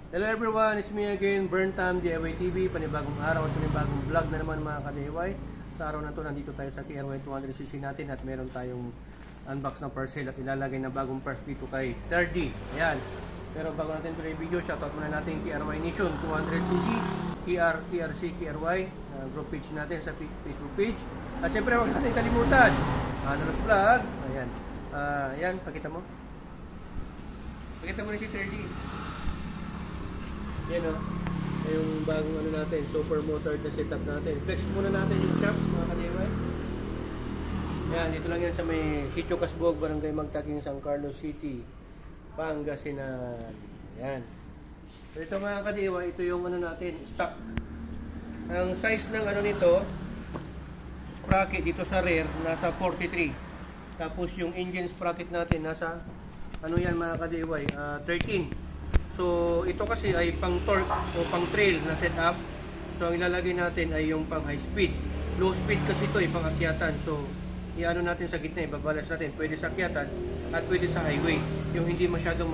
Hello everyone, it's me again, Burntam DIY TV, panibagong araw at panibagong vlog na naman mga ka-DIY. Sa araw na to, nandito tayo sa KRY 200cc natin at meron tayong unbox ng parcel at ilalagay na bagong parts dito kay Tardy. Ayan. Pero bago natin tuloy yung video, shoutout muna natin KRY Nation 200cc, TRC KRY, group page natin sa Facebook page. At syempre huwag natin kalimutan, Nanos Vlog. Ayan. Ayan, pakita mo. Pakita mo na si Tardy. Yan o, yung bagong ano natin, super motor na setup natin. Flex muna natin yung shop mga ka-DIY. Yan, dito lang yan sa may Sitio Casbog, Barangay Magtaking, San Carlos City, Pangasinan. Yan. So ito mga ka-DIY, ito yung ano natin, stock. Ang size ng ano nito, sprocket dito sa rear, nasa 43. Tapos yung engine sprocket natin, nasa, ano yan mga ka-DIY, 13. So, ito kasi ay pang torque o pang trail na setup. So, ang ilalagay natin ay yung pang high speed. Low speed kasi ito ay pang akyatan. So, iano natin sa gitna, ibabalas natin. Pwede sa akyatan at pwede sa highway. Yung hindi masyadong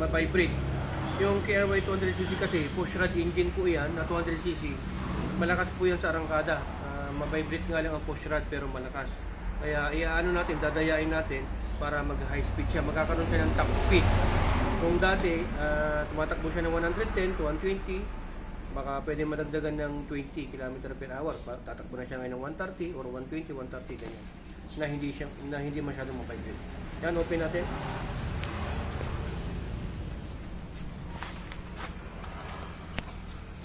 mabibrate. Yung KRY 200cc kasi, push rod engine po yan na 200cc. Malakas po yan sa arangkada. Mabibrate nga lang ang push rod pero malakas. Kaya, iano natin, dadayain natin para mag high speed siya. Magkakaroon siya ng top speed. Kung dati, tumatakbo siya ng 110 to 120, baka pwede madagdagan ng 20 km per hour. Tatakbo na siya ngayon ng 130 or 120, 130, ganyan. Na hindi masyadong mabibrate. Yan, open natin.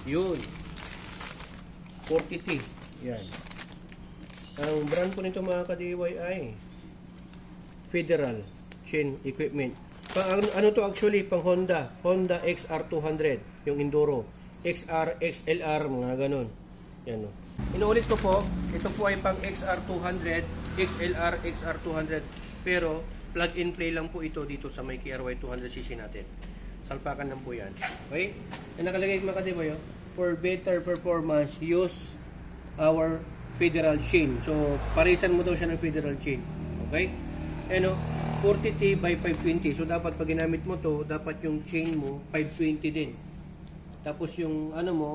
Yun. 40T. Yan. Ang brand po nito mga ka-DIY ay Federal Chain Equipment. Ano to actually, pang Honda XR200, yung Enduro, XR, XLR, mga ganun. Yan o. Inuulit ko po, ito po ay pang XR200, XLR, XR200, pero plug and play lang po ito dito sa may KRY 200cc natin. Salpakan lang po yan. Okay? Yan nakalagay mga ka-DIY, for better performance, use our Federal Chain. So, parisan mo daw siya ng Federal Chain. Okay? Ano? 40T by 520. So, dapat pag ginamit mo to, dapat yung chain mo, 520 din. Tapos yung, ano mo,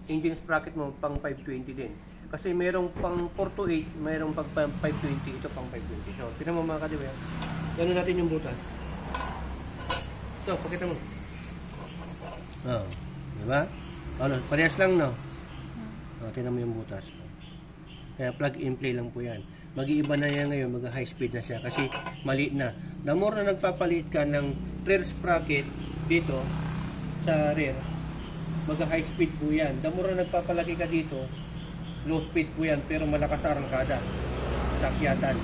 engine sprocket mo, pang 520 din. Kasi merong pang 428, merong pang 520. Ito pang 520. So, tinan mo mga ka-DIY. Gano'n natin yung butas. Ito, pakita mo. Diba? Ano, parehas lang, no? Tinan mo yung butas. Kaya plug and play lang po yan. Mag-iiba na yan ngayon, mag-high speed na siya kasi maliit na. The more na nagpapalit ka ng rear sprocket dito sa rear, mag-high speed po yan. The more na nagpapalaki ka dito, low speed po yan, pero malakas sa arangkada, sa akyatan.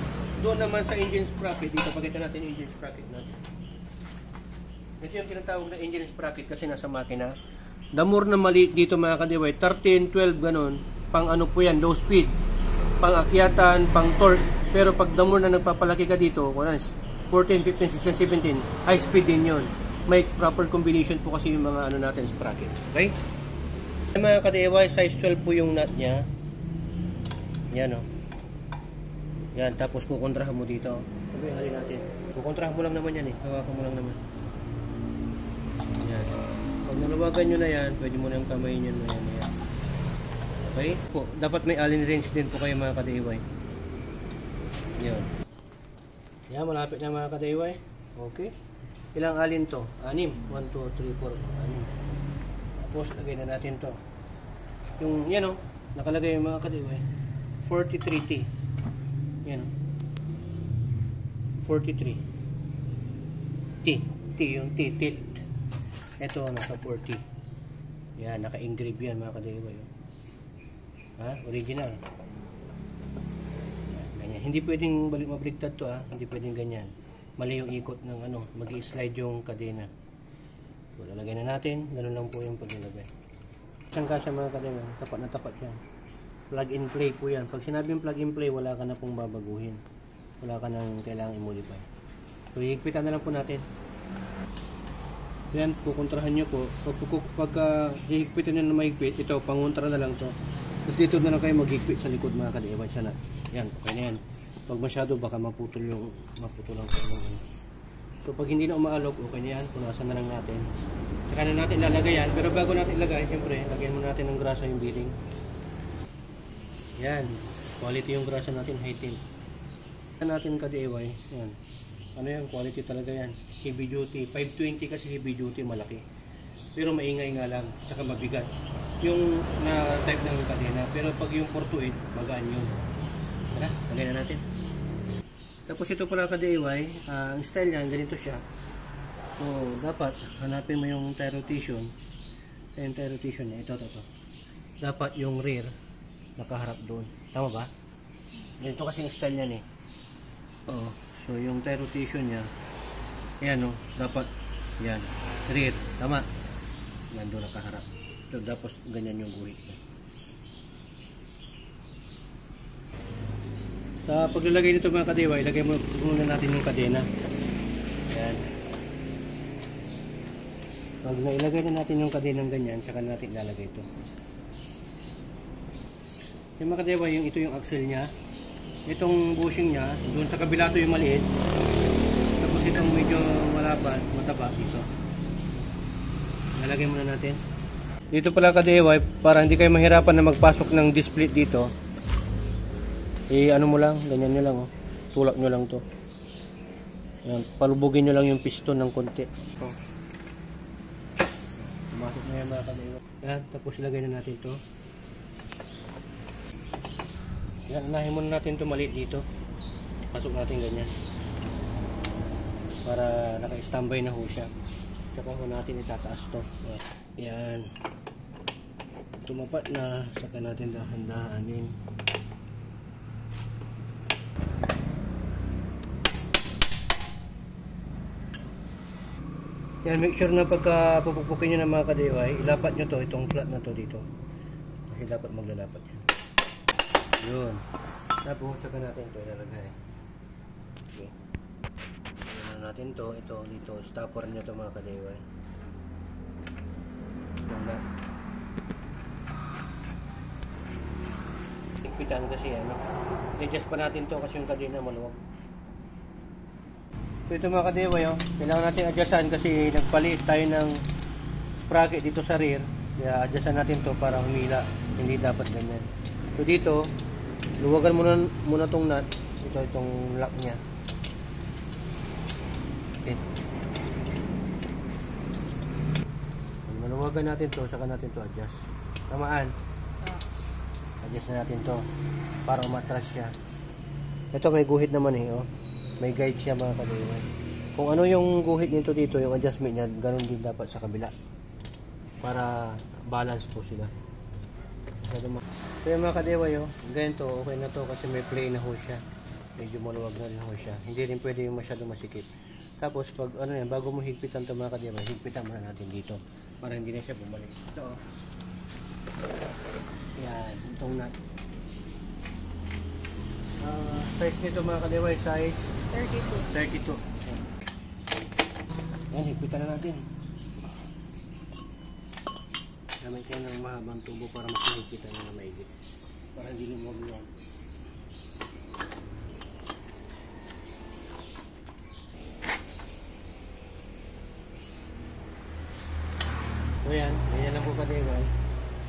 Doon naman sa engine sprocket, dito pakita natin yung engine sprocket natin. Ito yung tinatawag na engine sprocket kasi nasa makina. The more na maliit dito mga ka-DIY, 13, 12 ganun, pang ano po yan, low speed, pang akyatan, pang torque. Pero pag damor na nagpapalaki ka dito, 14, 15, 16, 17, high speed din yun. May proper combination po kasi yung mga ano natin, sprocket. Okay? Mga ka-DIY, size 12 po yung nut nya. Yan o. Yan, tapos kukontrahan mo dito. Sabi, halin natin. Kukontrahan mo lang naman yan eh. Hawakan mo lang naman. Yan. Pag nalawagan nyo na yan, pwede mo na yung kamay nyo na yan. Okay? Po, dapat may allen wrench din po kayo mga ka-DIY. Yan. Yan, malapit na mga ka-DIY. Okay. Ilang allen to? 6. 1, 2, 3, 4, 6. Tapos, lagay na natin to. Yung, yan o, nakalagay yung mga ka-DIY. 43T. Yan o. 43. T, yung T, tilt. Ito, nasa 40. Yan, naka-engrave yan mga ka-DIY. Ha? Original. Ganyan. Hindi pwedeng mabaligtad to ha. Hindi pwedeng ganyan. Mali yung ikot ng ano. Mag-i-slide yung kadena. So, lalagay na natin. Ganun lang po yung paglalagay. Isang kasya mga kadena. Tapat na tapat yan. Plug and play po yan. Pag sinabing plug and play, wala ka na pong babaguhin. Wala ka nang kailangang i-modify. So, hihigpitan na lang po natin. Yan, kukontrahan nyo po. Pag hihigpitan nyo na mahigpit, ito, pangontra na lang to. Tapos dito na lang kayo maghigpit sa likod mga ka-DIY. Yan, okay na yan. Pag masyado, baka maputol lang. So pag hindi na umaalog, okay na yan. Punasan na lang natin. Saka na natin ilalagay yan. Pero bago natin ilagay, siyempre, lagyan muna natin ng grasa yung bearing. Yan. Quality yung grasa natin, high tint. Yan natin ka-DIY. Yan. Ano yan? Quality talaga yan. Heavy duty. 520 kasi heavy duty, malaki. Pero maingay nga lang. Saka mabigat. Yung na type ng kadena. Pero pag yung 428, magaan yun. Tara, lagay na natin. Tapos ito pala ka-DIY. Ang style niyan, ganito siya. So, dapat hanapin mo yung tie rotation. Yung tie rotation niya. Ito. Dapat yung rear nakaharap doon. Tama ba? Ganito kasi yung style niyan eh. Oo. So, yung tie rotation niya, ayan o, dapat yan. Rear. Tama. Yan doon nakaharap. So, dapat ganyan yung guhit niya. Sa paglalagay nito mga ka-DIY, ilagay muna natin yung kadena. Ayan. Pag nailagay na natin yung kadenang ganyan, saka natin ilalagay ito. Yung mga ka-DIY, ito yung axle niya. Itong bushing niya, doon sa kabila ito yung maliit. Tapos itong medyo malapad, mataba dito. Nalagay muna natin. Dito pala ka-DIY, para hindi kayo mahirapan na magpasok ng display dito. Ano mo lang, ganyan nyo lang. Oh. Tulak nyo lang to. Ayan, palubugin nyo lang yung piston ng konti. Oh. Pumasok na yan mga ka-DIY. Ayan, tapos ilagay na natin to. Yan, unahin muna natin ito maliit dito. Pasok natin ganyan. Para naka-standby na ho siya. Tsaka ho natin itataas to. Yan. Tumapat na. Saka natin dahan-dahanin. Yan, make sure na pagka pupupukin nyo ng mga ka-DIY, ilapat nyo to, itong flat na to dito. Kasi dapat maglalapat yan. Yun. Tapos saka natin ito ilalagay. Okay. Ilan natin to, ito dito, stopper niya to mga ka-DIY. Itong nut. Ikpitan kasi ano. I-adjust pa natin to kasi yung kadena maluwag. So ito mga ka-DIY, oh, kailangan natin adjustan kasi nagpalit tayo ng sprocket dito sa rear. Kaya adjustan natin to para humila. Hindi dapat ganyan. So dito, luwagan muna tong nut. Itong lock niya. Okay. Maluwagan natin to, saka natin to adjust. Tamaan. Adjust na natin to para umatras siya. Ito may guhit naman eh, oh. May guide siya mga ka-DIY. Kung ano yung guhit nito dito, yung adjustment niya, ganun din dapat sa kabila. Para balance po sila. So yung mga ka-DIY, oh, ganito, okay na to kasi may play na ho siya. Medyo maluwag na rin ho siya. Hindi rin pwede yung masyado masikip. Tapos pag ano yan, bago mo higpitan ito mga ka-DIY, higpitan muna natin dito. Para hindi na siya bumalik. So, yan, itong nut. Size nito mga ka-DIY, size 32. Yan, higpitan na natin. Gamit kayo ng mahabang tubo para mas mahigpitan nyo na maigit. Para hindi lumog yan. So yan, ganyan lang po ka-DIY.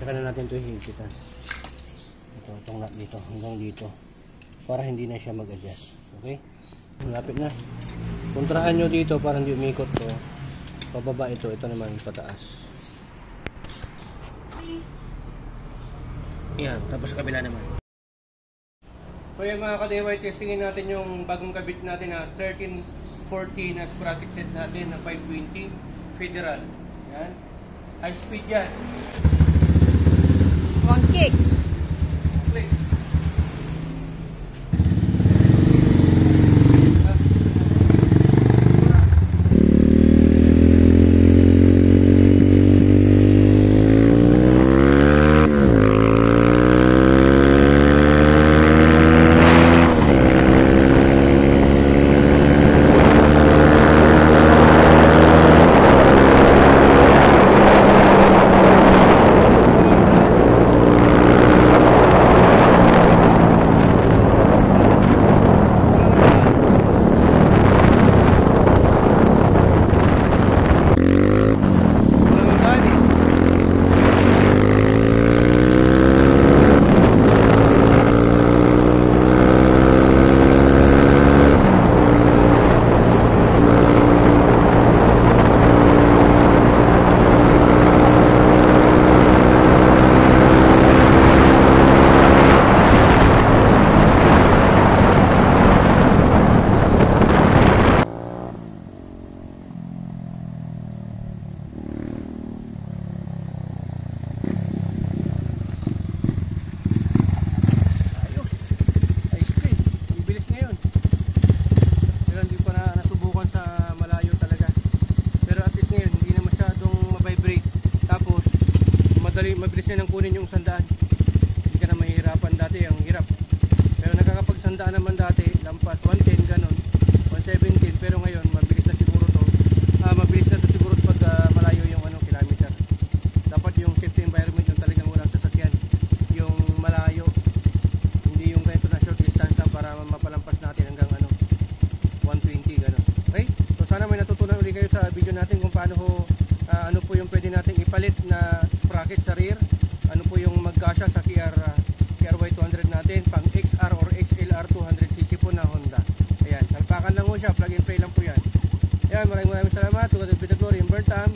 Saka na natin ito higpitan. Ito, itong nut dito, hanggang dito. Para hindi na siya mag-adjust. Okay? Malapit na. Kontraan nyo dito para hindi umikot to. Pababa ito naman pataas. Yan, tapos sa kabila naman. So yan mga ka-DIY, testingin natin yung bagong kabit natin na 1340 na sprocket set natin na 520 Federal. Yan. High speed yan. One kick. Click. mabilis na nang kunin yung 100. Hindi ka na mahihirapan dati, ang hirap. Pero nakakapag-100 naman dati, lampas 110 ganon, 117, pero ngayon mabilis na siguro to. Mabilis na to siguro pag malayo yung kilometer. Dapat yung safety environment yung talagang walang sasakyan. Yung malayo. Hindi yung ganito na short distance lang para mapalampas natin hanggang 120 ganon. Okay? So sana may natutunan ulit kayo sa video natin kung paano ano po yung pwede nating ipalit na sprocket sa rear. Ano po yung magkasya sa KRY 200 natin pang XR or XLR 200cc po na Honda. Ayan, salpakan lang po siya, plug and play lang po yan. Ayan, maraming salamat. To God be the glory and burn time.